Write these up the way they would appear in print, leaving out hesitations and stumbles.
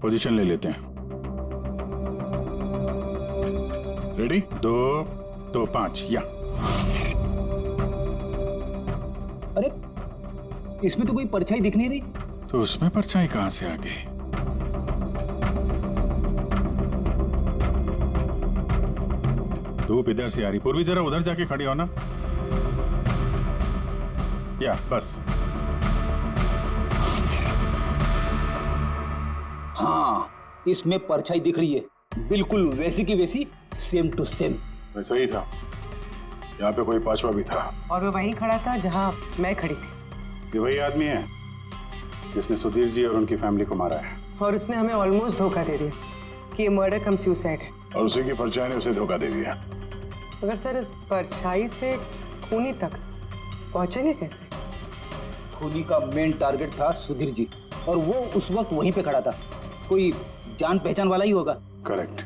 Position ले लेते हैं। रेडी? 2 2 5 या। अरे इसमें तो कोई परछाई दिख नहीं रही। तो उसमें परछाई कहां से आ गई? धूप इधर से आ रही। पूर्वी जरा उधर जाके खड़ी हो ना। या बस। हाँ इसमें परछाई दिख रही है, बिल्कुल वैसी की वैसी, सेम टू सेम। वैसा ही था। यहाँ पे कोई पांचवा भी था और वो वहीं खड़ा था जहाँ मैं खड़ी थी। ये वही आदमी है जिसने सुधीर जी और उनकी फैमिली को मारा है। और उसने हमें ऑलमोस्ट धोखा दे दिया कि ये मर्डर कम सुसाइड है। और उसी की परछाई ने उसे धोखा दे दिया। मगर सर इस परछाई से खूनी तक पहुंचेंगे कैसे? खूनी का मेन टारगेट था सुधीर जी, और वो उस वक्त वहीं पे खड़ा था। कोई जान पहचान वाला ही होगा। करेक्ट।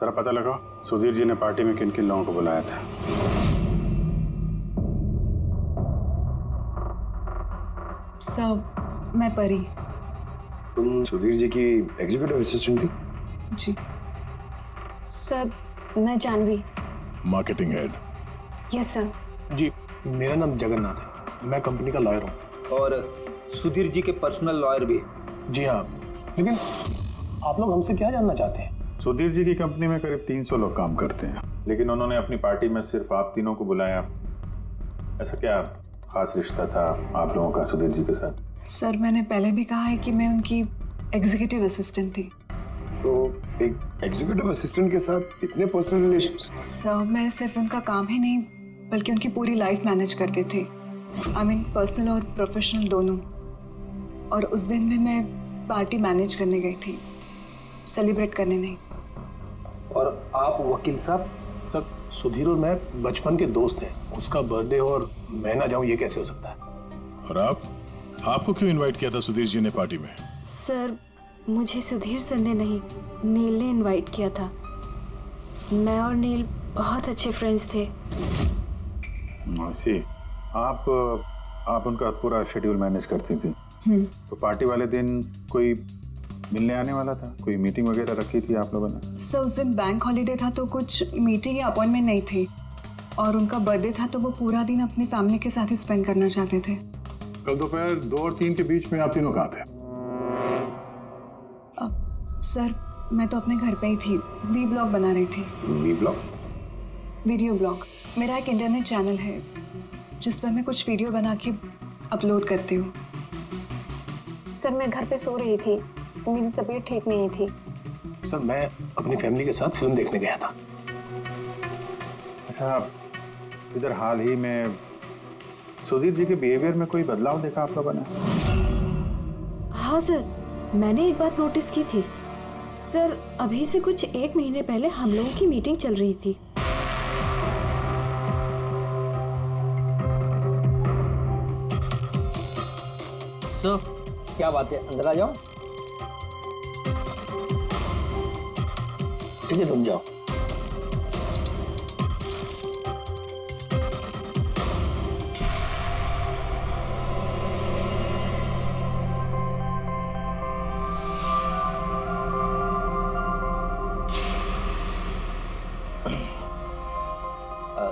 जरा पता लगाओ सुधीर जी ने पार्टी में किन किन लोगों को बुलाया था। सर मैं परी। तुम सुधीर जी की एग्जीक्यूटिव असिस्टेंट थी? जी। सर मैं Janhavi. Marketing head. Yes sir. जी मेरा नाम जगन्नाथ है, मैं कंपनी का लॉयर हूँ। और सुधीर जी के पर्सनल लॉयर भी। जी हाँ, लेकिन आप लोग हमसे क्या जानना चाहते हैं? सुधीर जी की कंपनी में करीब 300 लोग काम करते हैं, लेकिन उन्होंने अपनी पार्टी में सिर्फ आप तीनों को बुलाया। ऐसा क्या खास रिश्ता था आप लोगों का सुधीर जी के साथ? सर मैंने पहले भी कहा है कि मैं उनकी एग्जीक्यूटिव असिस्टेंट थी। तो एक एग्जीक्यूटिव असिस्टेंट के साथ इतने पर्सनल रिलेशन? सर मैं सिर्फ उनका काम ही नहीं बल्कि उनकी पूरी लाइफ मैनेज करते थे। आई मीन पर्सनल और प्रोफेशनल दोनों। और उस दिन में मैं पार्टी मैनेज करने गई थी, सेलिब्रेट करने नहीं। और आप वकील साहब? सर सुधीर और मैं बचपन के दोस्त हैं, उसका बर्थडे और मैं ना जाऊं ये कैसे हो सकता है? और आपको क्यों इनवाइट किया था सुधीर जी ने पार्टी में? सर मुझे सुधीर सर ने नहीं, नील ने इनवाइट किया था। मैं और नील बहुत अच्छे फ्रेंड्स थे। सी आप उनका पूरा शेड्यूल मैनेज करती थी। तो पार्टी वाले दिन कोई मिलने आने वाला था? कोई मीटिंग वगैरह रखी थी आप लोगों ने? सर उस दिन बैंक हॉलीडे था तो कुछ मीटिंग या अपॉइंटमेंट नहीं थी, और उनका बर्थडे था तो वो पूरा दिन अपनी फैमिली के साथ ही स्पेंड करना चाहते थे। कल दोपहर 2 और 3 के बीच में आप तीनों कहाँ थे? सर मैं तो अपने घर पे ही थी, वी ब्लॉग बना रही थी। Vlog? Video blog. मेरा एक इंटरनेट चैनल है जिस पर मैं कुछ वीडियो बना के अपलोड करती हूँ। सर मैं घर पे सो रही थी, मेरी तबीयत ठीक नहीं थी। सर मैं अपनी फैमिली के साथ फिल्म देखने गया था। अच्छा, इधर हाल ही में सुधीर जी के बिहेवियर में कोई बदलाव देखा आप लोगों ने? हाँ सर, मैंने एक बात नोटिस की थी। सर अभी से कुछ 1 महीने पहले हम लोगों की मीटिंग चल रही थी। सर क्या बात है, अंदर आ जाओ। ठीक है तुम जाओ।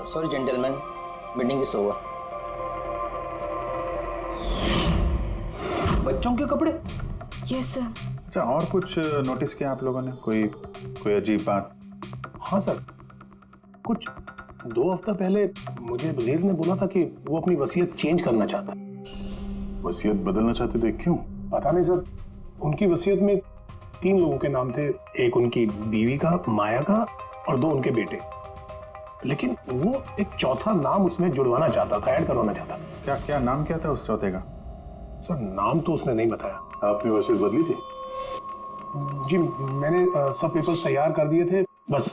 Sorry gentleman, meeting is over. बच्चों के कपड़े? Yes sir. अच्छा, और कुछ नोटिस किया आप लोगों ने? कोई अजीब बात? हाँ सर, कुछ 2 हफ्ता पहले मुझे वजीर ने बोला था कि वो अपनी वसीयत चेंज करना चाहता है। वसीयत बदलना चाहते थे, क्यों? पता नहीं सर, उनकी वसीयत में 3 लोगों के नाम थे, एक उनकी बीवी का, माया का, और 2 उनके बेटे। लेकिन वो एक चौथा नाम उसमें जुड़वाना चाहता था, ऐड करवाना चाहता था। क्या नाम क्या था उस चौथे का? सर नाम तो उसने नहीं बताया। आपने वसीयत बदली थी? जी मैंने सब पेपर्स तैयार कर दिए थे, बस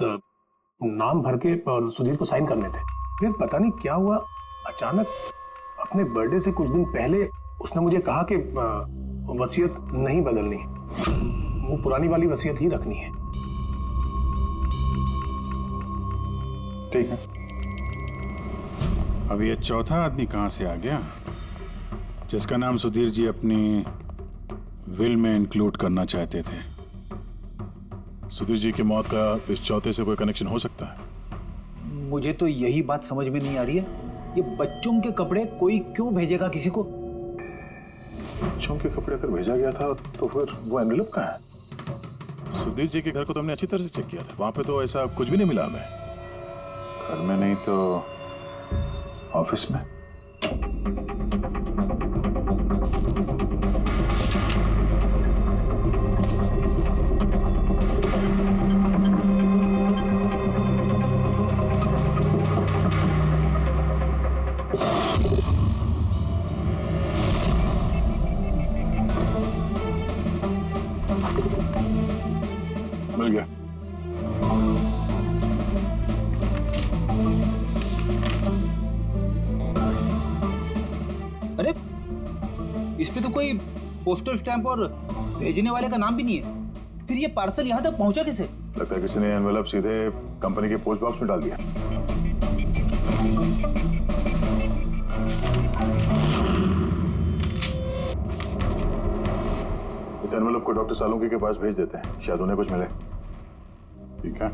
नाम भर के और सुधीर को साइन करने थे। फिर पता नहीं क्या हुआ, अचानक अपने बर्थडे से कुछ दिन पहले उसने मुझे कहा कि वसीयत नहीं बदलनी, वो पुरानी वाली वसीयत ही रखनी है। ठीक है, अब ये चौथा आदमी कहां से आ गया जिसका नाम सुधीर जी अपनी विल में इंक्लूड करना चाहते थे। सुधीर जी की मौत का इस चौथे से कोई कनेक्शन हो सकता है? मुझे तो यही बात समझ में नहीं आ रही है, ये बच्चों के कपड़े कोई क्यों भेजेगा किसी को? बच्चों के कपड़े अगर भेजा गया था तो फिर वो एनवेलप कहाँ है? सुधीर जी के घर को तो हमने अच्छी तरह से चेक किया था, वहां पे तो ऐसा कुछ भी नहीं मिला हमें। घर में नहीं तो ऑफिस में। मिल गया। अरे इस पे तो कोई पोस्टल स्टैंप और भेजने वाले का नाम भी नहीं है, फिर ये पार्सल यहाँ तक पहुंचा कैसे? लगता है किसी ने एनवेलप सीधे कंपनी के पोस्ट बॉक्स में डाल दिया। इस एनवेलप को डॉक्टर सालुंकी के पास भेज देते हैं, शायद उन्हें कुछ मिले। ठीक है।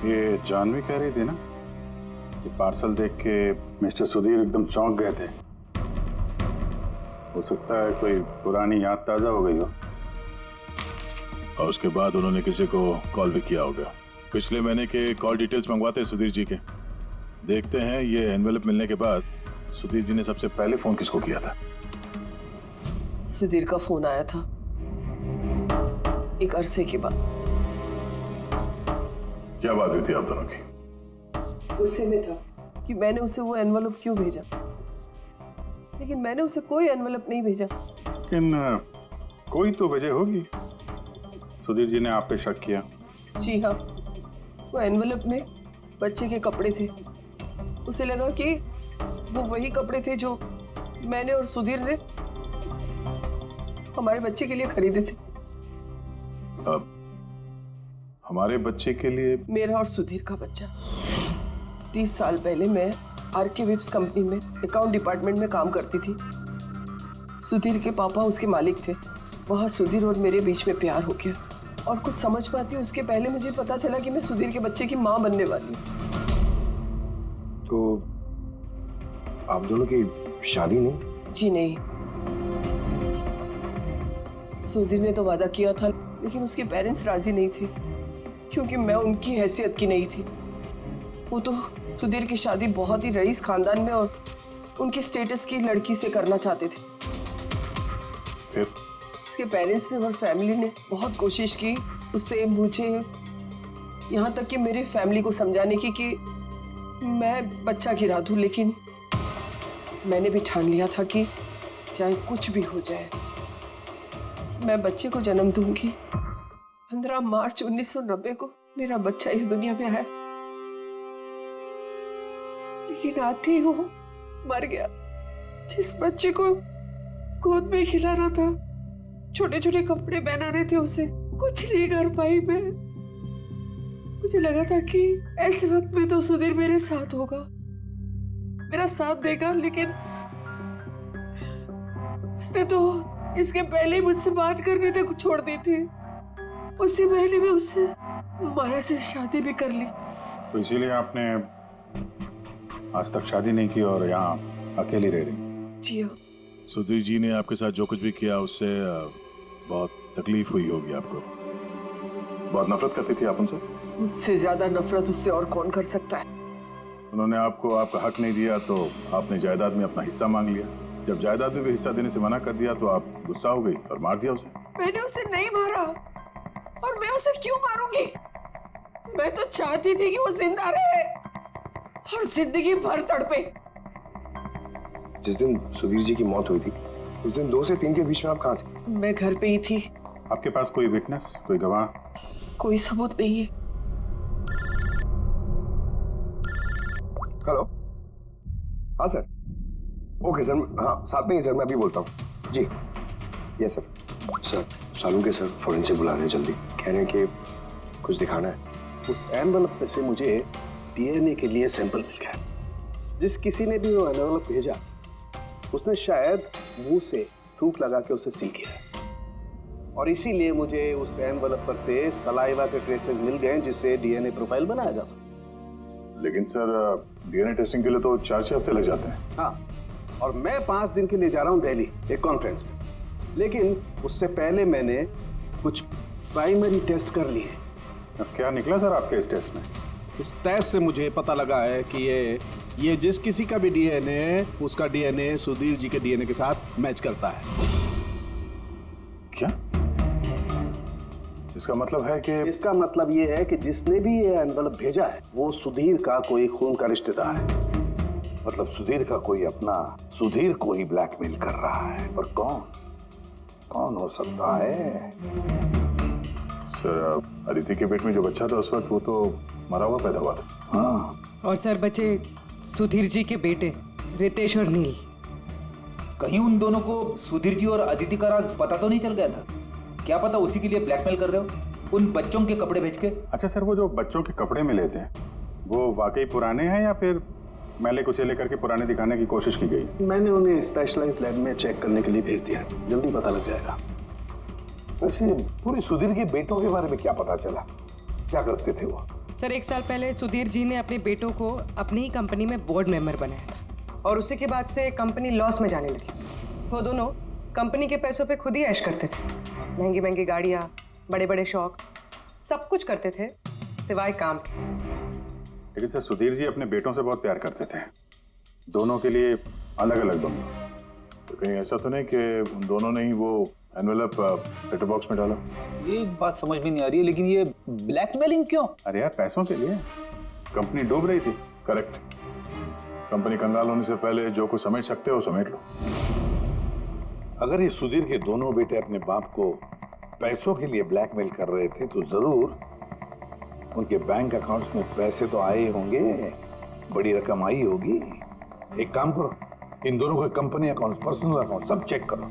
ये जानवी कह रही थी ना, ये पार्सल देख के मिस्टर सुधीर एकदम चौंक गए थे। हो सकता है कोई पुरानी याद ताजा हो गई हो। और उसके बाद उन्होंने किसी को कॉल भी किया होगा। पिछले महीने के कॉल डिटेल्स मंगवाते हैं सुधीर जी के। देखते हैं ये एनवेलप मिलने के बाद सुधीर जी ने सबसे पहले फोन किसको किया था। सुधीर का फोन आया था एक अरसे के बाद। क्या बात हुई थी आप दोनों की? गुस्से में था कि मैंने उसे वो एनवेलप क्यों भेजा, लेकिन मैंने उसे कोई एनवेलप नहीं भेजा। लेकिन कोई तो वजह होगी। सुधीर जी ने आप पे शक किया। जी हाँ, वो एनवेलप में बच्चे के कपड़े थे। उसे लगा कि वो वही कपड़े थे जो मैंने और सुधीर ने हमारे बच्चे के लिए खरीदे थे। अब हमारे बच्चे के लिए? मेरा और सुधीर का बच्चा। 30 साल पहले मैं आरके विप्स कंपनी में अकाउंट डिपार्टमेंट में काम करती थी। सुधीर के पापा उसके मालिक थे। वहाँ सुधीर और मेरे बीच में प्यार हो गया, और कुछ समझ पाती हूँ उसके पहले मुझे पता चला कि मैं सुधीर के बच्चे की माँ बनने वाली हूँ। तो आप दोनों की शादी नहीं? जी नहीं। सुधीर ने तो वादा किया था, लेकिन उसके पेरेंट्स राजी नहीं थे, क्योंकि मैं उनकी हैसियत की नहीं थी। वो तो सुधीर की शादी बहुत ही रईस खानदान में और उनके स्टेटस की लड़की से करना चाहते थे। फिर उसके पेरेंट्स ने और फैमिली ने बहुत कोशिश की उससे, मुझे, यहाँ तक कि मेरी फैमिली को समझाने की कि मैं बच्चा गिरा दूं, लेकिन मैंने भी ठान लिया था कि चाहे कुछ भी हो जाए मैं बच्चे को जन्म दूंगी। 15 मार्च 1990 को मेरा बच्चा इस दुनिया में आया, लेकिन आते ही वो मर गया। जिस बच्चे को गोद में खिलाना था, छोटे छोटे कपड़े पहनाने थे, उसे कुछ नहीं कर पाई मैं। मुझे लगा था कि ऐसे वक्त में तो सुधीर मेरे साथ होगा, मेरा साथ देगा, लेकिन उसने तो इसके पहले ही मुझसे बात करने तक छोड़ दी थी। उसी महीने में उससे माया से शादी भी कर ली। तो इसीलिए आपने आज तक शादी नहीं की और यहाँ अकेली रह रही? जी हाँ। सुधीर जी ने आपके साथ जो कुछ भी किया उससे बहुत तकलीफ हुई होगी आपको। बहुत नफरत करती थी आप उनसे? मुझसे ज्यादा नफरत उससे और कौन कर सकता है। उन्होंने आपको आपका हक नहीं दिया तो आपने जायदाद में अपना हिस्सा मांग लिया। जब जायदाद में भी हिस्सा देने से मना कर दिया तो आप गुस्सा हो गई और मार दिया उसे। मैंने उसे नहीं मारा, और मैं उसे क्यों मारूंगी? मैं तो चाहती थी कि वो जिंदा रहे और जिंदगी भर तड़पे। जिस दिन सुधीर जी की मौत हुई थी, उस दिन 2 से 3 के बीच में आप कहाँ थे? मैं घर पे ही थी। आपके पास कोई विटनेस, कोई गवाह? कोई सबूत नहीं है। हेलो, हाँ सर। ओके सर, हाँ साथ में ही सर, मैं अभी बोलता हूँ जी। Yes sir. Sir Salunke sir forensic बुला रहे हैं जल्दी, कह रहे हैं कि कुछ दिखाना है। उस एनवेलप में से मुझे डीएनए के लिए सैंपल मिल गया। जिस किसी ने भी वो एनवेलप भेजा उसने शायद मुंह से थूक लगा के उसे सील किया है। और इसीलिए मुझे उस एनवेलप पर से सलाइवा के ट्रेसेस मिल गए जिससे डीएनए प्रोफाइल बनाया जा सकता। लेकिन सर डीएनए टेस्टिंग के लिए तो 4-6 हफ्ते लग जाते हैं। हाँ, और मैं 5 दिन के लिए जा रहा हूँ दिल्ली एक कॉन्फ्रेंस में, लेकिन उससे पहले मैंने कुछ प्राइमरी टेस्ट कर लिए। अब क्या निकला सर आपके इस टेस्ट में? इस टेस्ट से मुझे पता लगा है कि ये जिस किसी का भी डीएनए उसका डीएनए सुधीर जी के डीएनए के साथ मैच करता है। क्या? इसका मतलब है कि इसका मतलब ये है कि जिसने भी ये एनवेलप भेजा है वो सुधीर का कोई खून का रिश्तेदार है। मतलब सुधीर का कोई अपना सुधीर को ही ब्लैकमेल कर रहा है। पर कौन हो सकता है? सर अदिति के पेट में जो बच्चा था उस वक्त वो तो मरा हुआ पैदा हुआ था। हाँ, और सर बचे सुधीर जी के बेटे रितेश और नील। कहीं उन दोनों को सुधीर जी और अदिति का राज पता तो नहीं चल गया था? क्या पता उसी के लिए ब्लैकमेल कर रहे हो उन बच्चों के कपड़े भेज के। अच्छा सर, वो जो बच्चों के कपड़े मिले थे वो वाकई पुराने हैं या फिर मैले कुचेले करके पुराने दिखाने की कोशिश की गई? मैंने उन्हें स्पेशलाइज्ड लैब में चेक करने के लिए भेज दिया, जल्दी पता लग जाएगा। वैसे पूरी सुधीर के बेटों के बारे में क्या पता चला? क्या करते थे वो? सर 1 साल पहले सुधीर जी ने अपने बेटों को अपनी ही कंपनी में बोर्ड मेंबर बनाया था और उसी के बाद से कंपनी लॉस में जाने लगी। वो दोनों कंपनी के पैसों पे खुद ही ऐश करते थे, महंगी महंगी गाड़ियाँ, बड़े बड़े शौक, सब कुछ करते थे सिवाय काम के। लेकिन सर सुधीर जी अपने बेटों से बहुत प्यार करते थे, दोनों के लिए अलग अलग दोनों। तो कहीं ऐसा तो नहीं कि उन दोनों ने ही वो एनवेलप लेटर बॉक्स में डाला? ये बात समझ में नहीं आ रही है, लेकिन ये ब्लैकमेलिंग क्यों? अरे यार पैसों के लिए, कंपनी डूब रही थी। करेक्ट। कंपनी कंगाल होने से पहले जो कुछ समेट सकते हो समेट लो। अगर ये सुधीर के दोनों बेटे अपने बाप को पैसों के लिए ब्लैकमेल कर रहे थे तो जरूर उनके बैंक अकाउंट्स में पैसे तो आए होंगे, बड़ी रकम आई होगी। एक काम करो, इन दोनों के कंपनी अकाउंट, पर्सनल अकाउंट सब चेक करो,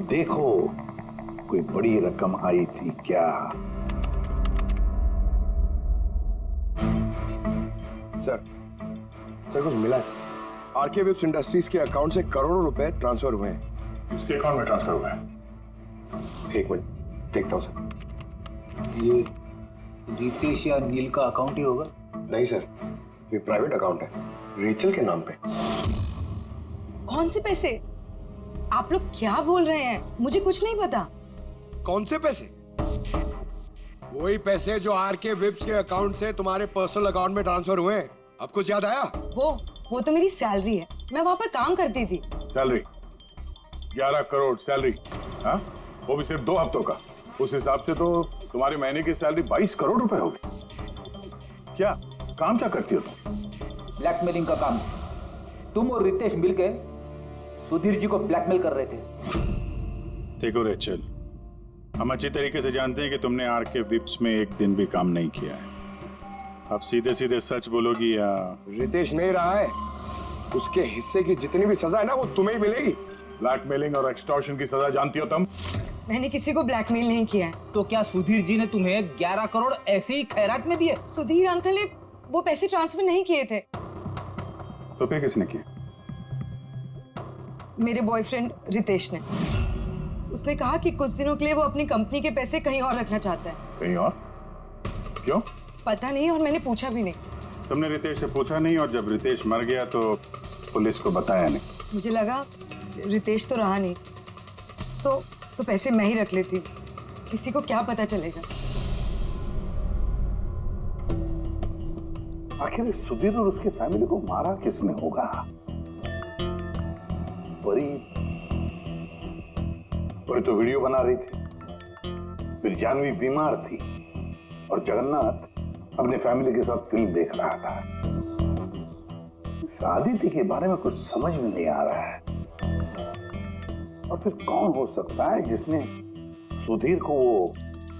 देखो कोई बड़ी रकम आई थी क्या। सर कुछ मिला है? आरके वेब्स इंडस्ट्रीज के अकाउंट से करोड़ों रुपए ट्रांसफर हुए हैं। इसके अकाउंट में ट्रांसफर हुआ है। एक मिनट देखता हूँ सर। ये रितेश या नील का अकाउंट ही होगा? नहीं सर, ये प्राइवेट अकाउंट है, रेचल के नाम पे। कौन से पैसे? आप लोग क्या बोल रहे हैं? मुझे कुछ नहीं पता। कौन से पैसे? वही पैसे जो आरके विप्स के अकाउंट से तुम्हारे पर्सनल अकाउंट में ट्रांसफर हुए हैं। अब कुछ याद आया? वो तो मेरी सैलरी है, मैं वहां पर काम करती थी। Salary 11 crore salary? हाँ, वो भी सिर्फ 2 हफ्तों का। उस हिसाब से तो तुम्हारी महीने की सैलरी 22 करोड़ रुपए होगी। क्या काम क्या करती हो तुम? ब्लैकमेलिंग का काम। तुम और रितेश मिलके सुधीर जी को ब्लैकमेल कर रहे थे। देखो रेचल, हम अच्छी तरीके से जानते हैं कि तुमने आरके विप्स में एक दिन भी काम नहीं किया है। अब सीधे सीधे सच बोलोगी या? रितेश नहीं रहा है, उसके हिस्से की जितनी भी सजा है ना वो तुम्हें ही मिलेगी। ब्लैकमेलिंग और एक्सटॉर्शन की सजा जानती हो तुम? मैंने किसी को ब्लैकमेल नहीं किया है। तो क्या सुधीर जी ने तुम्हें 11 करोड़ ऐसे ही खैरात में दिए? सुधीर अंकल ने वो पैसे ट्रांसफर नहीं किए थे। तो फिर किसने किया? मेरे बॉयफ्रेंड रितेश ने। उसने कहा कि कुछ दिनों के लिए वो अपनी कंपनी के पैसे कहीं और रखना चाहता है। कहीं और? क्यों? पता नहीं, और मैंने पूछा भी नहीं। तुमने रितेश से पूछा नहीं, और जब रितेश मर गया तो पुलिस को बताया नहीं? मुझे लगा रितेश तो रहा नहीं, तो पैसे मैं ही रख लेती, किसी को क्या पता चलेगा। आखिर सुधीर और उसके फैमिली को मारा किसने होगा? परी तो वीडियो बना रही थी, फिर जानवी बीमार थी और जगन्नाथ अपने फैमिली के साथ फिल्म देख रहा था। आदित्य के बारे में कुछ समझ में नहीं आ रहा है। और फिर कौन हो सकता है जिसने सुधीर को वो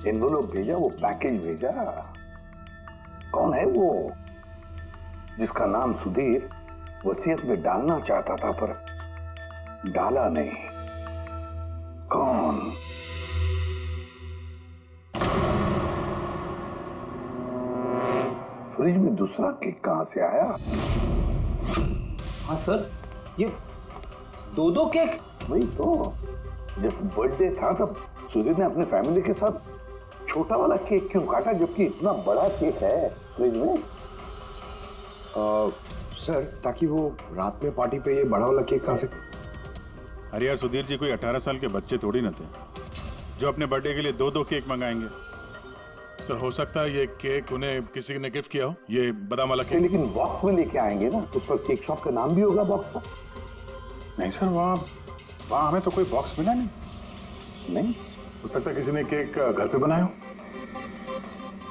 एनवेलप भेजा, वो पैकेज भेजा? कौन है वो जिसका नाम सुधीर वसीयत में डालना चाहता था पर डाला नहीं? कौन? फ्रिज में दूसरा केक कहां से आया? हाँ सर, ये 2 केक वही तो, जब बर्थडे था तब सुधीर ने अपने फैमिली के साथ छोटा वाला केक क्यों काटा, जबकि इतना बड़ा केक है फ्रिज में? सर, ताकि वो रात में पार्टी पे ये बड़ा वाला केक खा सके। अरे यार, सुधीर जी कोई 18 साल के बच्चे थोड़ी ना थे जो अपने बर्थडे के लिए 2-2 केक मंगाएंगे। सर हो सकता है ये केक उन्हें किसी ने गिफ्ट किया हो, ये बादाम वाला केक। लेकिन बॉक्स में लेके आएंगे ना, उस पर केक शॉप का नाम भी होगा बॉक्स पर। नहीं सर, वहाँ हमें तो कोई बॉक्स मिला नहीं। हो सकता है किसी ने केक घर पे बनाया हो,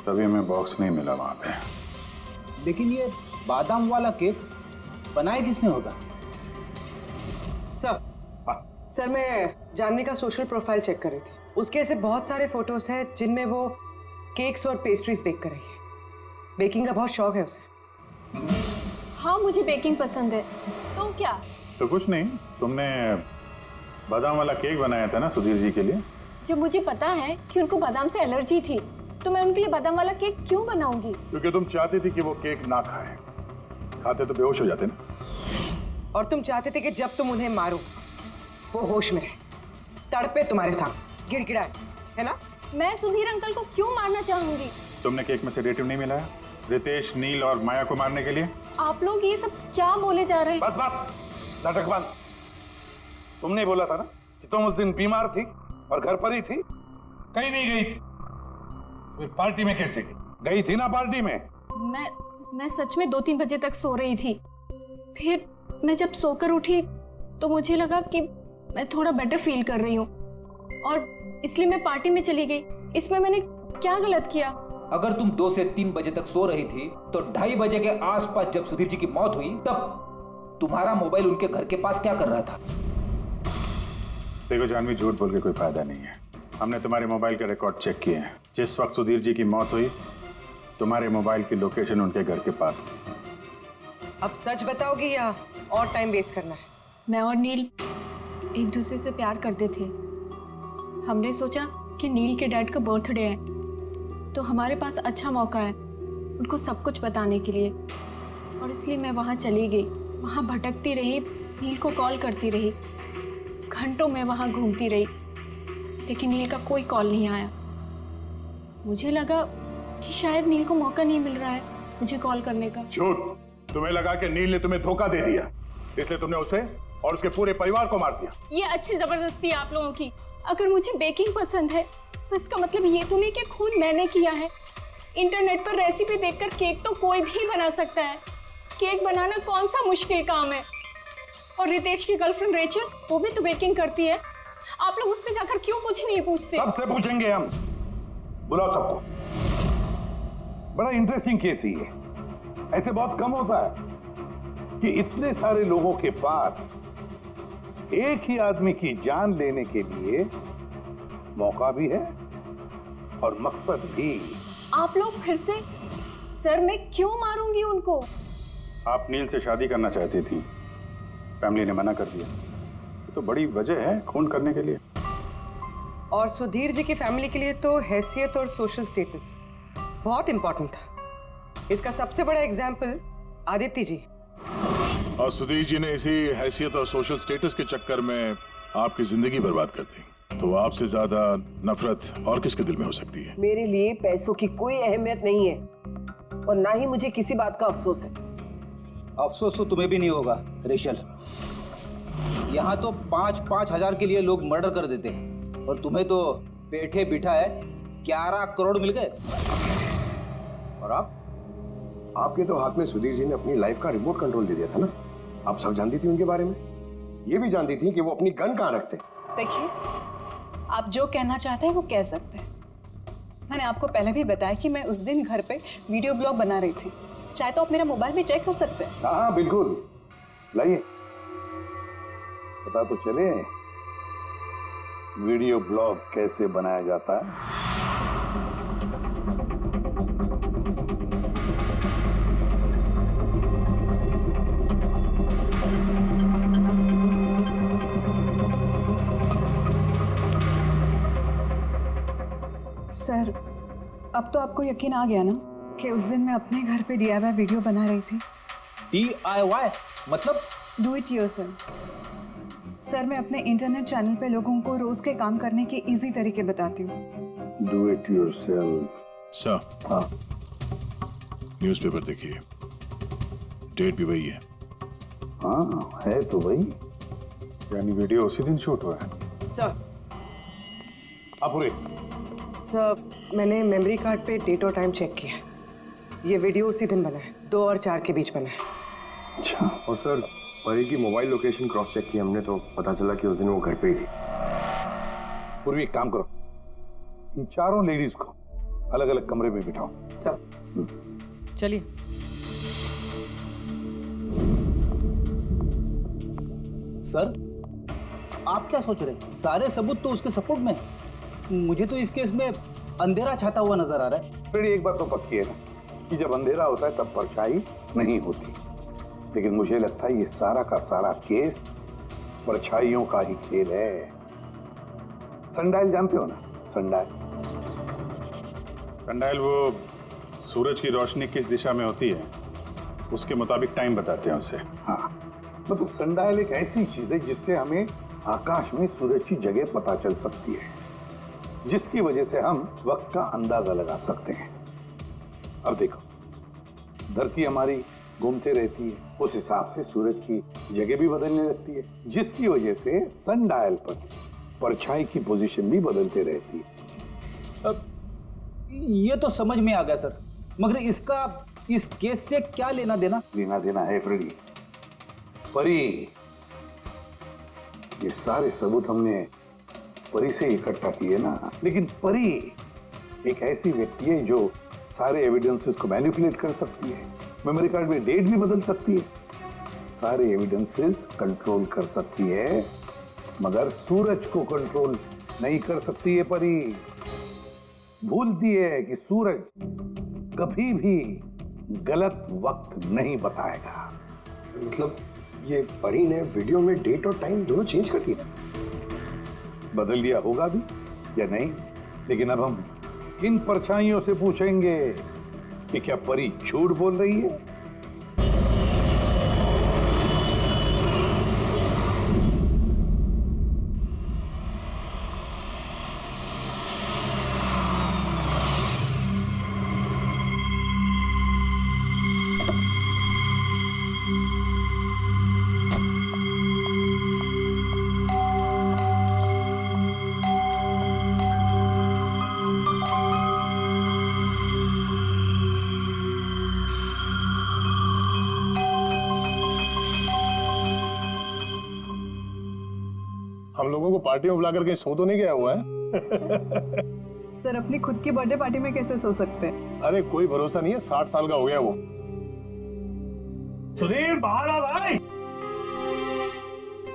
तभी हमें बॉक्स नहीं मिला वहाँ पे। लेकिन ये बादाम वाला केक बनाया किसने होगा? सर मैं जानवी का सोशल प्रोफाइल चेक कर रही थी। उसके ऐसे बहुत सारे फोटोज हैं जिनमें वो केक्स और पेस्ट्रीज बेक कर रही है। बेकिंग का बहुत शौक है उसे। हाँ, मुझे बेकिंग पसंद है। तो क्या? तो कुछ नहीं, तुमने बादाम वाला केक बनाया था ना सुधीर जी के लिए। जब मुझे पता है कि उनको बादाम से एलर्जी थी, तो मैं उनके लिए बादाम वाला केक क्यों बनाऊंगी? क्योंकि तुम चाहती थी कि वो केक ना खाए, खाते तो बेहोश हो जाते ना। और तुम चाहते थे कि जब तुम उन्हें मारो वो होश में रहे, तड़पे तुम्हारे सामने, गिड़गिड़ाए, है ना? मैं सुधीर अंकल को क्यों मारना चाहूंगी? तुमने केक में सेडेटिव नहीं मिलाया रितेश, नील और माया को मारने के लिए? आप लोग ये सब क्या बोले जा रहे हैं? बस नाटक बंद। तुमने बोला था ना कि तुम उस दिन बीमार थी और घर पर ही थी, कहीं नहीं गई थी। फिर पार्टी में कैसे गई थी ना पार्टी में? मैं सच में 2-3 बजे तक सो रही थी। फिर मैं जब सोकर उठी तो मुझे लगा कि मैं थोड़ा बेटर फील कर रही हूँ और इसलिए मैं पार्टी में चली गई। इसमें मैंने क्या गलत किया? अगर तुम 2 से 3 बजे तक सो रही थी तो 2:30 बजे के आसपास जब सुधीर जी की मौत हुई तब तुम्हारा मोबाइल उनके घर के पास क्या कर रहा था? देखो जानवी, झूठ बोल के कोई फायदा नहीं है। हमने तुम्हारे मोबाइल के रिकॉर्ड चेक किए हैं। जिस वक्त सुधीर जी की मौत हुई तुम्हारे मोबाइल की लोकेशन उनके घर के पास थी। अब सच बताओगी या और टाइम वेस्ट करना है? मैं और नील एक दूसरे से प्यार करते थे। हमने सोचा कि नील के डैड का बर्थडे है तो हमारे पास अच्छा मौका है उनको सब कुछ बताने के लिए, और इसलिए मैं वहाँ चली गई। वहाँ भटकती रही, नील को कॉल करती रही, घंटों में वहाँ घूमती रही, लेकिन नील का कोई कॉल नहीं आया। मुझे लगा कि शायद नील को मौका नहीं मिल रहा है मुझे कॉल करने का। झूठ। तुम्हें लगा कि नील ने तुम्हें धोखा दे दिया, इसलिए तुमने उसे और उसके पूरे परिवार को मार दिया। ये अच्छी जबरदस्ती है आप लोगों की। अगर मुझे बेकिंग पसंद है तो इसका मतलब ये तो नहीं कि खून मैंने किया है। इंटरनेट पर रेसिपी देखकर केक तो कोई भी बना सकता है। केक बनाना कौन सा मुश्किल काम है? और रितेश की गर्लफ्रेंड रेचल, वो भी तो बेकिंग करती है। आप लोग उससे जाकर क्यों कुछ नहीं पूछते? सबसे पूछेंगे हम। बुलाओ सबको। बड़ा इंटरेस्टिंग केस ही है। ऐसे बहुत कम होता है कि इतने सारे लोगों के पास एक ही आदमी की जान लेने के लिए मौका भी है और मकसद भी। आप लोग फिर से? सर मैं क्यों मारूंगी उनको? आप नील से शादी करना चाहती थी, फैमिली ने मना कर दिया। तो बड़ी वजह है खून करने के लिए। और सुधीर जी की फैमिली के लिए तो हैसियत और सोशल स्टेटस बहुत इंपॉर्टेंट था। इसका सबसे बड़ा एग्जाम्पल आदित्य जी। और सुधीर जी ने इसी हैसियत और सोशल स्टेटस के चक्कर में आपकी जिंदगी बर्बाद कर दी। तो आपसे ज्यादा नफरत और किसके दिल में हो सकती है? मेरे लिए पैसों की कोई अहमियत नहीं है और ना ही मुझे किसी बात का अफसोस है। अफसोस तो तुम्हें भी नहीं होगा रेचल। यहाँ तो 5-5 हजार के लिए लोग मर्डर कर देते हैं और तुम्हें तो बैठे बिठाए 11 करोड़ मिल गए। और आपके तो हाथ में सुधीर जी ने अपनी लाइफ का रिमोट कंट्रोल दे दिया था ना। आप सब जानती थी उनके बारे में, ये भी जानती थी कि वो अपनी गन कहाँ रखते। देखिए, आप जो कहना चाहते हैं वो कह सकते हैं। मैंने आपको पहले भी बताया कि मैं उस दिन घर पे वीडियो ब्लॉग बना रही थी। चाहे तो आप मेरा मोबाइल भी चेक कर सकते हैं। हाँ बिल्कुल, लाइए पता तो चले वीडियो ब्लॉग कैसे बनाया जाता है। सर, अब तो आपको यकीन आ गया ना कि उस दिन मैं अपने घर पे DIY वीडियो बना रही थी। DIY मतलब? Do it yourself. सर मैं अपने इंटरनेट चैनल पे लोगों को रोज के काम करने के इजी तरीके बताती हूँ। Do it yourself. सर हाँ न्यूज़पेपर देखिए, डेट भी वही है। हाँ है तो भाई। यानी वीडियो उसी दिन शूट हुआ है। सर पूरे सर मैंने मेमोरी कार्ड पे डेट और टाइम चेक किया। ये वीडियो उसी दिन बना है, 2 और 4 के बीच बना है। अच्छा। और सर परी की मोबाइल लोकेशन क्रॉस चेक की हमने तो पता चला कि उस दिन वो घर पे ही थी। पूर्वी एक काम करो, इन चारों लेडीज को अलग अलग कमरे में बिठाओ। सर चलिए। सर आप क्या सोच रहे हैं? सारे सबूत तो उसके सपोर्ट में है। मुझे तो इस केस में अंधेरा छाता हुआ नजर आ रहा है। फिर एक बात तो पक्की है ना कि जब अंधेरा होता है तब परछाई नहीं होती, लेकिन मुझे लगता है ये सारा का सारा केस परछाइयों का ही खेल है। सनडायल जानते हो ना? सनडायल सनडायल वो सूरज की रोशनी किस दिशा में होती है उसके मुताबिक टाइम बताते हैं उससे। हाँ, मतलब सनडायल एक ऐसी चीज है जिससे हमें आकाश में सूरज की जगह पता चल सकती है, जिसकी वजह से हम वक्त का अंदाजा लगा सकते हैं। अब देखो, धरती हमारी घूमते रहती है, उस हिसाब से सूरज की जगह भी बदलने लगती है, जिसकी वजह से सनडायल पर परछाई की पोजीशन भी बदलते रहती है। अब ये तो समझ में आ गया सर, मगर इसका इस केस से क्या लेना देना? लेना देना है फ्रेडी। परी, ये सारे सबूत हमने परी से इकट्ठा किए ना, लेकिन परी एक ऐसी व्यक्ति है जो सारे एविडेंसेस को मैनिपुलेट कर सकती है, मेमोरी कार्ड में डेट भी बदल सकती है, सारे एविडेंसेस कंट्रोल कर सकती है, मगर सूरज को कंट्रोल नहीं कर सकती है। परी भूलती है कि सूरज कभी भी गलत वक्त नहीं बताएगा। मतलब ये परी ने वीडियो में डेट और टाइम दोनों चेंज कर दिया। बदल दिया होगा भी या नहीं, लेकिन अब हम इन परछाइयों से पूछेंगे कि क्या परी झूठ बोल रही है। हम लोगों को पार्टी में बुलाकर कहीं सो तो नहीं गया हुआ है? सर अपनी खुद की बर्थडे पार्टी में कैसे सो सकते हैं? अरे कोई भरोसा नहीं है, 60 साल का हो गया वो। सुधीर बाहर आ भाई।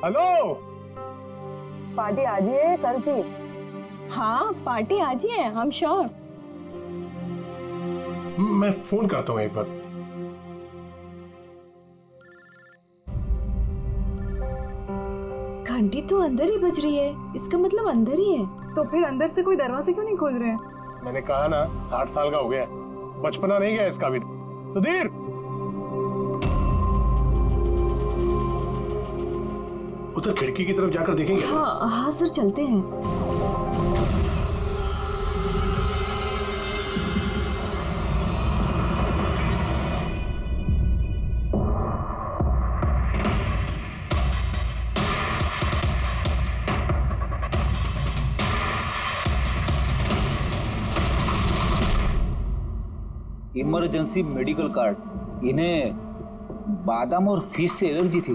हेलो, पार्टी आज ही है कल की? हाँ पार्टी आज ही है, आई एम श्योर। मैं फोन करता हूँ एक बार। घंटी तो अंदर ही बज रही है, इसका मतलब अंदर ही है। तो फिर अंदर से कोई दरवाजे क्यों नहीं खोल रहे हैं? मैंने कहा ना 60 साल का हो गया, बचपना नहीं गया इसका भी। सुधीर, उधर खिड़की की तरफ जाकर देखेंगे। हाँ हाँ सर चलते हैं। इमरजेंसी मेडिकल कार्ड, इन्हें बादाम और फिश से एलर्जी थी।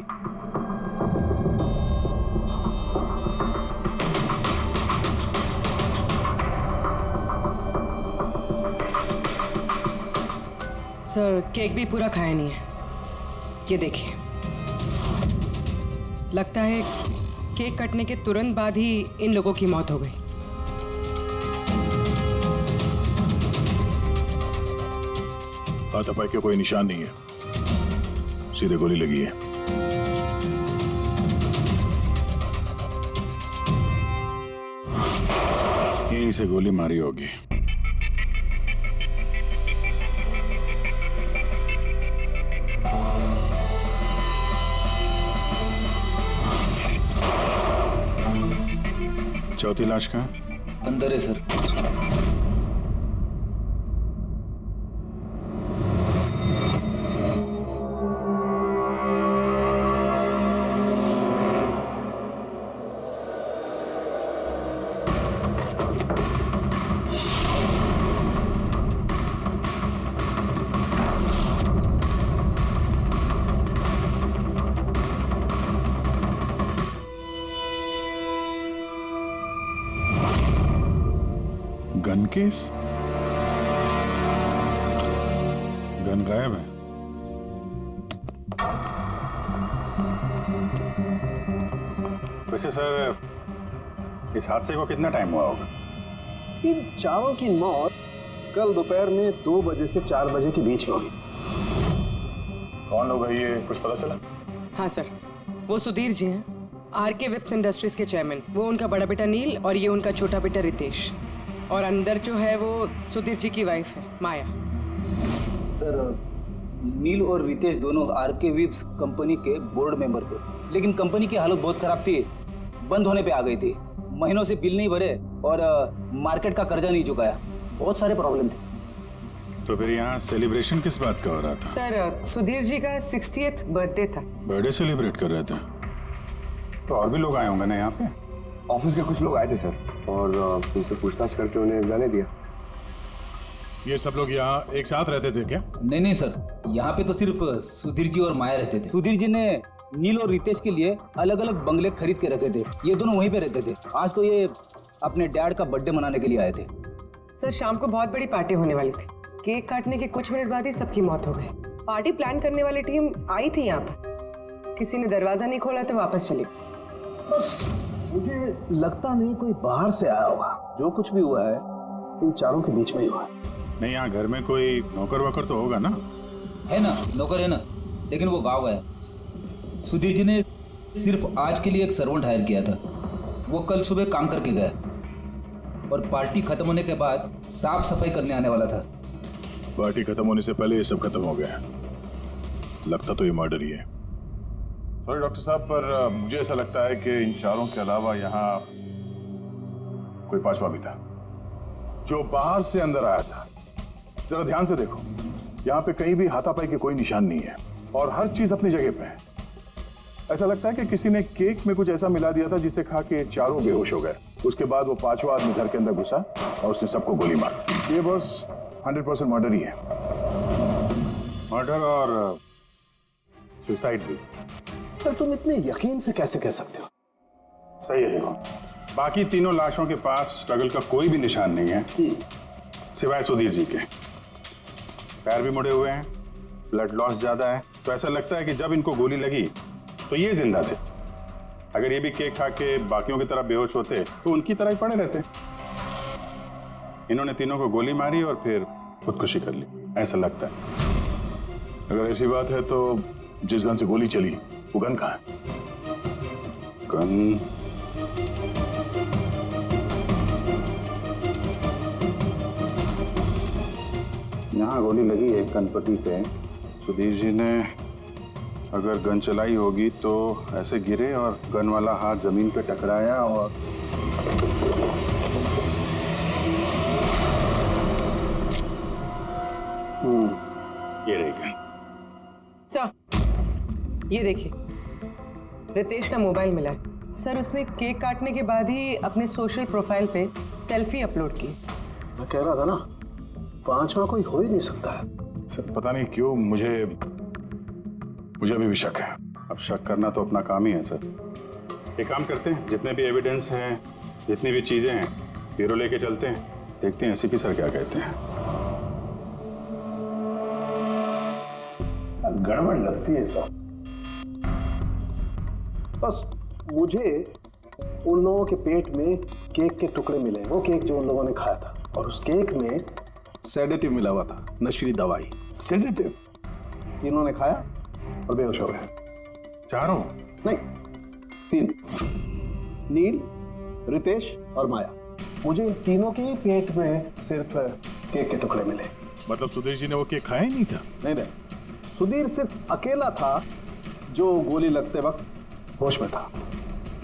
सर केक भी पूरा खाया नहीं है, ये देखिए। लगता है केक कटने के तुरंत बाद ही इन लोगों की मौत हो गई। हाथापाई के कोई निशान नहीं है, सीधे गोली लगी है। यहीं से गोली मारी होगी। चौथी लाश कहाँ? अंदर है सर। Gun case? गन गायब है। वैसे सर, इस हादसे को कितना टाइम हुआ होगा? इन चारों की मौत कल दोपहर में 2 बजे से 4 बजे के बीच में हुई। कौन लोग है ये, कुछ पता चला? हाँ सर, वो सुधीर जी हैं, आरके विप्स इंडस्ट्रीज के चेयरमैन। वो उनका बड़ा बेटा नील और ये उनका छोटा बेटा रितेश। और अंदर जो है वो सुधीर जी की वाइफ है, माया। सर, नील और रितेश दोनों आरके विप्स कंपनी के बोर्ड मेंबर थे, लेकिन कंपनी की हालत बहुत खराब थी, बंद होने पे आ गई थी। महीनों से बिल नहीं भरे और मार्केट का कर्जा नहीं चुकाया, बहुत सारे प्रॉब्लम थे। तो फिर यहाँ सेलिब्रेशन किस बात का हो रहा था? सर, सुधीर जी का 60th बर्थडे था। बर्थडे सेलिब्रेट कर रहे थे? तो और भी लोग आए होंगे ना यहाँ पे? ऑफिस के कुछ लोग आए थे सर, और उनसे पूछताछ करके उन्हें जाने दिया। ये सब लोग यहाँ एक साथ रहते थे क्या? नहीं सर, यहाँ पे तो सिर्फ सुधीर जी और माया रहते थे। सुधीर जी ने नील और रितेश के लिए अलग अलग बंगले खरीद के रखे थे, ये दोनों वहीं पे रहते थे। आज तो ये अपने डैड का बर्थडे मनाने के लिए आए थे। सर, शाम को बहुत बड़ी पार्टी होने वाली थी। केक काटने के कुछ मिनट बाद ही सबकी मौत हो गई। पार्टी प्लान करने वाली टीम आई थी यहाँ पर, किसी ने दरवाजा नहीं खोला तो वापस चली। मुझे लगता नहीं कोई बाहर से आया होगा। जो कुछ भी हुआ है इन चारों के बीच में ही हुआ है। नहीं, यहाँ घर में कोई नौकर वोकर तो होगा ना? है ना, नौकर है ना, लेकिन वो गाँव गया। सुधीर जी ने सिर्फ आज के लिए एक सर्वेंट हायर किया था, वो कल सुबह काम करके गया और पार्टी खत्म होने के बाद साफ सफाई करने आने वाला था। पार्टी खत्म होने से पहले ये सब खत्म हो गया। लगता तो ये मर्डर ही है। सॉरी डॉक्टर साहब, पर मुझे ऐसा लगता है कि इन चारों के अलावा यहाँ कोई पांचवा भी था जो बाहर से अंदर आया था। जरा ध्यान से देखो, यहाँ पे कहीं भी हाथापाई के कोई निशान नहीं है और हर चीज अपनी जगह पे है। ऐसा लगता है कि किसी ने केक में कुछ ऐसा मिला दिया था जिसे खा के चारों बेहोश हो गए। उसके बाद वो पांचवा आदमी घर के अंदर घुसा और उसने सबको गोली मारी। ये बस 100% मर्डर ही है। मर्डर और सुसाइड भी। सर, तुम इतने यकीन से कैसे कह सकते हो? सही है। देखो, बाकी तीनों लाशों के पास स्ट्रगल का कोई भी निशान नहीं है सिवाय सुधीर जी के। पैर भी मुड़े हुए हैं, ब्लड लॉस ज्यादा है, तो ऐसा लगता है कि जब इनको गोली लगी तो ये जिंदा थे। अगर ये भी केक खा के बाकियों की तरह बेहोश होते तो उनकी तरह ही पड़े रहते। इन्होंने तीनों को गोली मारी और फिर खुदकुशी कर ली, ऐसा लगता है। अगर ऐसी बात है तो जिस गन से गोली चली वो गन कहाँ है? गन यहाँ गोली लगी है कनपट्टी पे। सुधीर जी ने अगर गन चलाई होगी तो ऐसे गिरे और गन वाला हाथ जमीन पे टकराया और ये रही गन। सर, ये देखिए, रितेश का मोबाइल मिला है। सर, उसने केक काटने के बाद ही अपने सोशल प्रोफाइल पे सेल्फी अपलोड की। मैं कह रहा था ना, पांचवा कोई हो ही नहीं सकता है। सर, पता नहीं क्यों मुझे अभी भी शक है। अब शक करना तो अपना काम ही है सर। एक काम करते हैं, जितने भी एविडेंस हैं, जितनी भी चीजें हैं, ब्यूरो लेके चलते हैं, देखते हैं एसीपी सर क्या कहते हैं। गड़बड़ लगती है सब। बस मुझे उन लोगों के पेट में केक के टुकड़े मिले, वो केक जो उन लोगों ने खाया था, और उस केक में सेडेटिव मिला हुआ था, नशीली दवाई। सेडेटिव इन्होंने खाया और बेहोश हो गए। चारों? नहीं, 3, नील, रितेश और माया। मुझे इन तीनों के ही पेट में सिर्फ केक के टुकड़े मिले। मतलब सुधीर जी ने वो केक खाया ही नहीं था? नहीं, सुधीर सिर्फ अकेला था जो गोली लगते वक्त होश में था।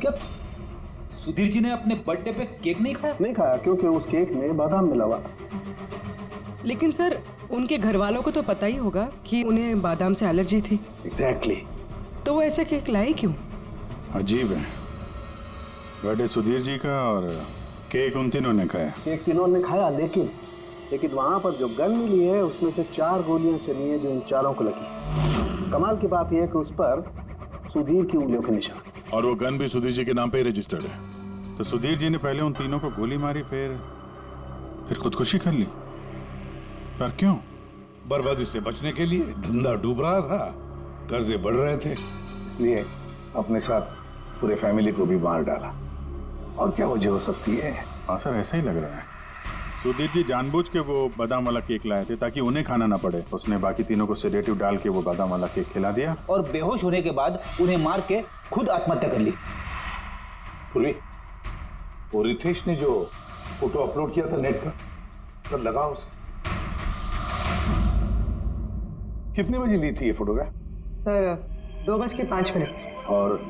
क्या सुधीर जी ने अपने बर्थडे पे केक नहीं खाया? नहीं खाया क्योंकि उस केक में बादाम मिला हुआ। लेकिन सर उनके घर वालों को तो पता ही होगा कि उन्हें बादाम से एलर्जी थी। एग्जैक्टली। तो वो ऐसा केक लाए क्यों? अजीब है, बर्थडे सुधीर जी का और केक उन तीनों ने खाया। केक तीनों ने खाया, लेकिन वहां पर जो गन मिली है उसमें से 4 गोलियां चली हैं जो इन चारों को लगी। कमाल की बात यह है कि उस पर सुधीर की उंगलियों के निशान, और वो गन भी सुधीर जी के नाम पे ही रजिस्टर्ड है। तो सुधीर जी ने पहले उन तीनों को गोली मारी, फिर खुदकुशी कर ली। पर क्यों? बर्बादी से बचने के लिए। धंधा डूब रहा था, कर्जे बढ़ रहे थे, इसलिए अपने साथ पूरे फैमिली को भी मार डाला। और क्या वजह हो सकती है? हाँ सर, ऐसा ही लग रहा है। सुधीर जी जानबूझ के वो बादाम वाला केक लाए थे ताकि उन्हें खाना ना पड़े। उसने बाकी तीनों को सेडेटिव डाल के वो बादाम वाला केक खिला दिया और बेहोश होने के बाद उन्हें मार के खुद आत्महत्या कर ली। पूर्वी, वो रितेश ने जो फोटो अपलोड किया था नेट पर, तब लगा उसे। कितने बजे ली थी ये फोटोग्राफ? सर 2:05। और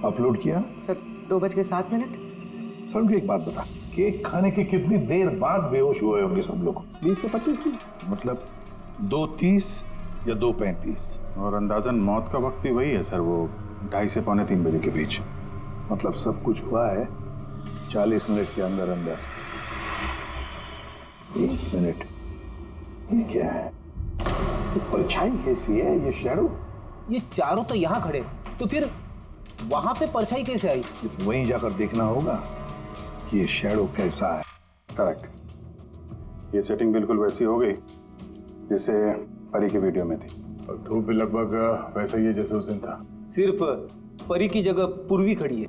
अपलोड किया? सर 2:07। सर मुझे एक बात बता, केक खाने के कितनी देर बाद बेहोश हुए होंगे सब लोग? 20 से 25 मिनट, मतलब 2:30 या 2:35। और अंदाजन मौत का वक्त भी वही है सर, वो 2:30 से पौने 3 बजे के बीच। मतलब सब कुछ हुआ है 40 मिनट के अंदर अंदर। 1 मिनट, ये क्या है? ये परछाई कैसी है? ये शैडो? ये चारों तो यहाँ खड़े, तो फिर वहां पे परछाई कैसे आई? तो वहीं जाकर देखना होगा कि ये शैडो कैसा है। करेक्ट, ये सेटिंग बिल्कुल वैसी हो गई जैसे परी की वीडियो में थी। और धूप भी लगभग वैसा ही है जैसे उस दिन था। सिर्फ परी की जगह पूर्वी खड़ी है।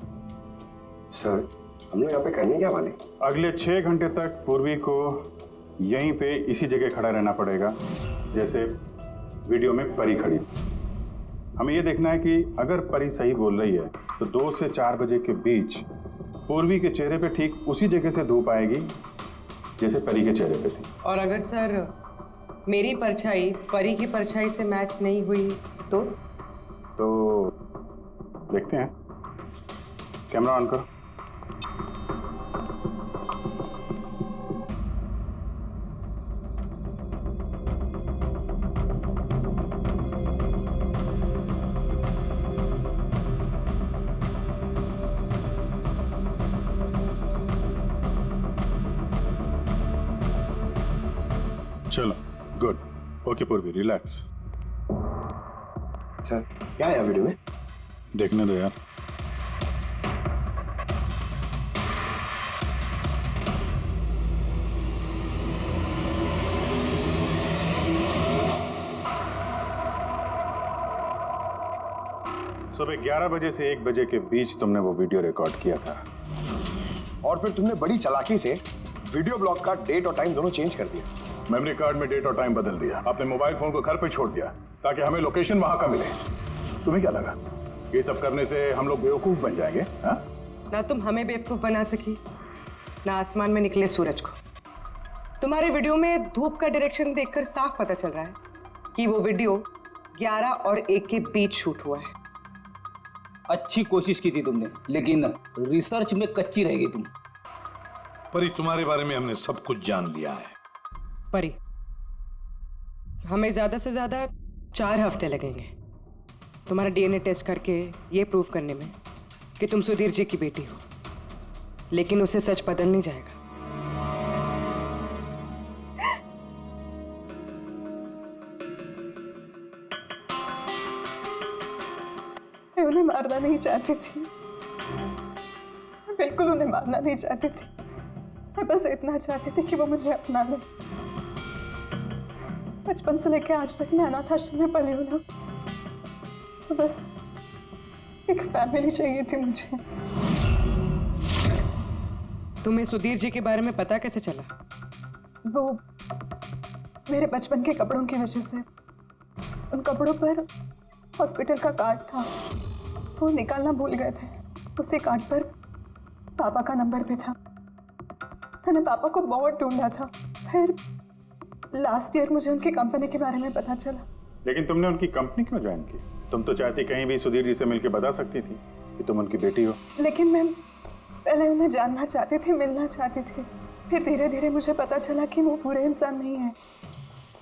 सर हम लोग यहाँ पे करने क्या वाले? अगले 6 घंटे तक पूर्वी को यहीं पे इसी जगह खड़ा रहना पड़ेगा जैसे वीडियो में परी खड़ी। हमें ये देखना है कि अगर परी सही बोल रही है तो 2 से 4 बजे के बीच पूर्वी के चेहरे पे ठीक उसी जगह से धूप आएगी जैसे परी के चेहरे पे थी। और अगर सर मेरी परछाई परी की परछाई से मैच नहीं हुई तो देखते हैं। कैमरा ऑन करो। चलो, गुड। ओके पूर्वी, रिलैक्स। सर क्या है वीडियो में? देखने दो यार। सुबह 11 बजे से 1 बजे के बीच तुमने वो वीडियो रिकॉर्ड किया था। और फिर तुमने बड़ी चालाकी से वीडियो ब्लॉग का डेट और टाइम दोनों चेंज कर दिया। मेमोरी कार्ड में डेट और टाइम बदल दिया। आपने मोबाइल फोन को घर पे छोड़ दिया ताकि हमें लोकेशन वहां का मिले। तुम्हें क्या लगा ये सब करने से हम लोग बेवकूफ बन जाएंगे? हाँ? ना तुम हमें बेवकूफ बना सकी, ना आसमान में निकले सूरज को। तुम्हारे वीडियो में धूप का डायरेक्शन देखकर साफ पता चल रहा है कि वो वीडियो 11 और 1 के बीच शूट हुआ है। अच्छी कोशिश की थी तुमने, लेकिन रिसर्च में कच्ची रह गई तुम। परी, तुम्हारे बारे में हमने सब कुछ जान लिया है। परी, हमें ज्यादा से ज्यादा 4 हफ्ते लगेंगे तुम्हारा डीएनए टेस्ट करके ये प्रूव करने में कि तुम सुधीर जी की बेटी हो, लेकिन उसे सच बदल नहीं जाएगा। मैं उन्हें मारना नहीं चाहती थी, मैं बिल्कुल उन्हें मारना नहीं चाहती थी। मैं बस इतना चाहती थी कि वो मुझे अपना ले। बचपन से लेकर आज तक मैं अनाथ आश्रम में पली हूँ ना, तो बस एक फैमिली चाहिए थी मुझे। तुम्हें सुधीर जी के बारे में पता कैसे चला? वो मेरे बचपन के कपड़ों की वजह से, उन कपड़ों पर हॉस्पिटल का कार्ड था, वो निकालना भूल गए थे। उसी कार्ड पर पापा का नंबर भी था। मैंने पापा को बहुत ढूंढा था, फिर लास्ट ईयर मुझे उनकी कंपनी के बारे में पता चला। लेकिन तुमने उनकी कंपनी क्यों ज्वाइन की? तुम तो चाहती कहीं भी सुधीर जी से मिलकर बता सकती थी कि तुम उनकी बेटी हो। लेकिन मैं पहले उन्हें जानना चाहती थी, मिलना चाहती थी। फिर धीरे धीरे मुझे पता चला कि वो बुरे इंसान नहीं है,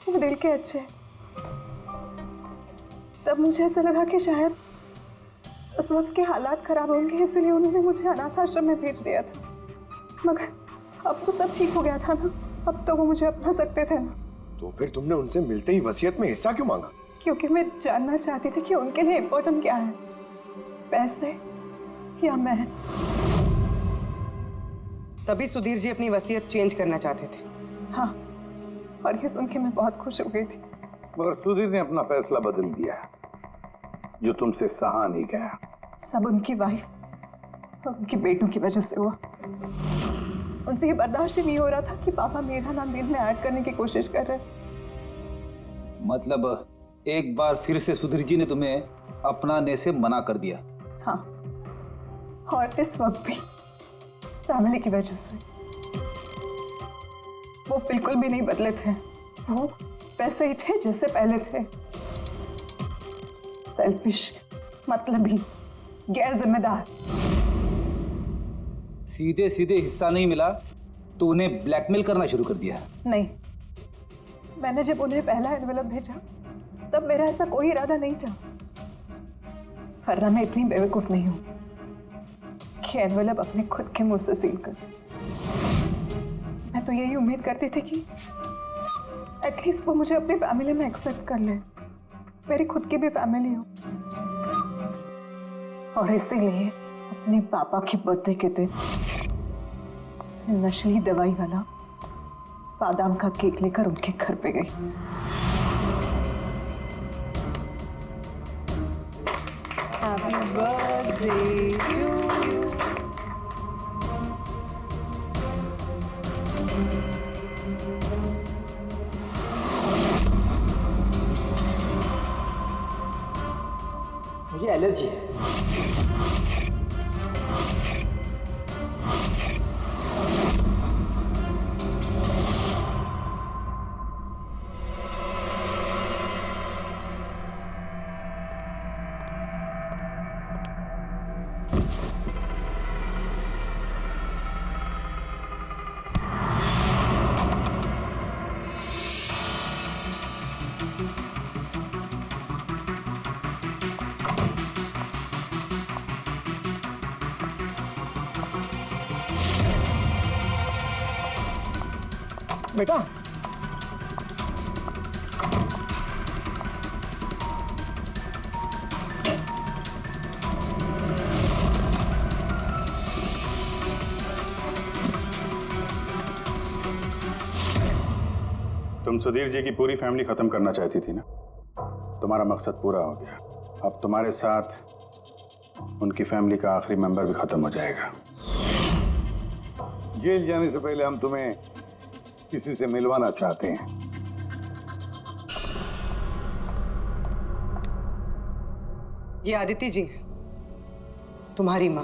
वो दिल के अच्छे हैं। तब मुझे ऐसा लगा कि शायद उस वक्त के हालात खराब होंगे, इसलिए उन्होंने मुझे अनाथ आश्रम में भेज दिया था। मगर अब तो सब ठीक हो गया था ना, अब तो वो मुझे अपना सकते थे ना। तो फिर तुमने उनसे मिलते ही वसीयत में हिस्सा क्यों मांगा? क्योंकि मैं जानना चाहती थी कि उनके लिए इम्पोर्टेंट क्या है, पैसे या मैं। तभी सुधीर जी अपनी वसीयत चेंज करना चाहते थे। हाँ, और ये सुन के मैं बहुत खुश हो गई थी। मगर सुधीर ने अपना फैसला बदल दिया, जो तुमसे सहा नहीं गया। सब उनकी वाइफ और उनके बेटों की वजह से हुआ। उनसे ये बर्दाश्त ही नहीं हो रहा था कि पापा मेरा नाम बिल में ऐड करने की कोशिश कर रहे। मतलब एक बार फिर से सुधीर जी ने तुम्हें अपनाने से मना कर दिया? हाँ, और इस वक्त भी फैमिली की वजह से। वो बिल्कुल भी नहीं बदले थे, वो वैसे ही थे जैसे पहले थे। सेल्फिश, मतलबी, गैर जिम्मेदार। सीधे सीधे हिस्सा नहीं मिला तो उन्हें ब्लैकमेल करना शुरू कर दिया? नहीं, मैंने जब उन्हें पहला एनवेलप भेजा तब मेरा ऐसा कोई इरादा नहीं था। वरना मैं इतनी बेवकूफ नहीं हूं कि एनवेलप अपने खुद के मुंह से सील कर। मैं तो यही उम्मीद करती थी कि एटलीस्ट वो मुझे अपनी फैमिली में एक्सेप्ट कर ले, मेरी खुद की भी फैमिली हो। और इसीलिए अपने पापा के बर्थडे के दिन नशीली दवाई वाला बादाम का केक लेकर उनके घर पे गई। Happy birthday to you. मुझे एलर्जी है। बेटा, तुम सुधीर जी की पूरी फैमिली खत्म करना चाहती थी ना? तुम्हारा मकसद पूरा हो गया। अब तुम्हारे साथ उनकी फैमिली का आखिरी मेंबर भी खत्म हो जाएगा। जेल जाने से पहले हम तुम्हें किसी से मिलवाना चाहते हैं। ये आदिति जी, तुम्हारी माँ।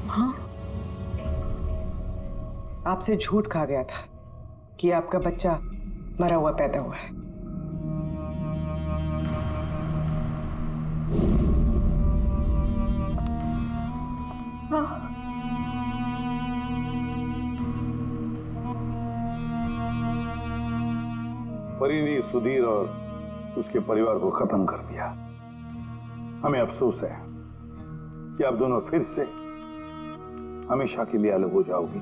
हाँ, आपसे झूठ कहा गया था कि आपका बच्चा मरा हुआ पैदा हुआ है। हाँ, परी ने सुधीर और उसके परिवार को खत्म कर दिया। हमें अफसोस है कि आप दोनों फिर से हमेशा के लिए अलग हो जाओगी।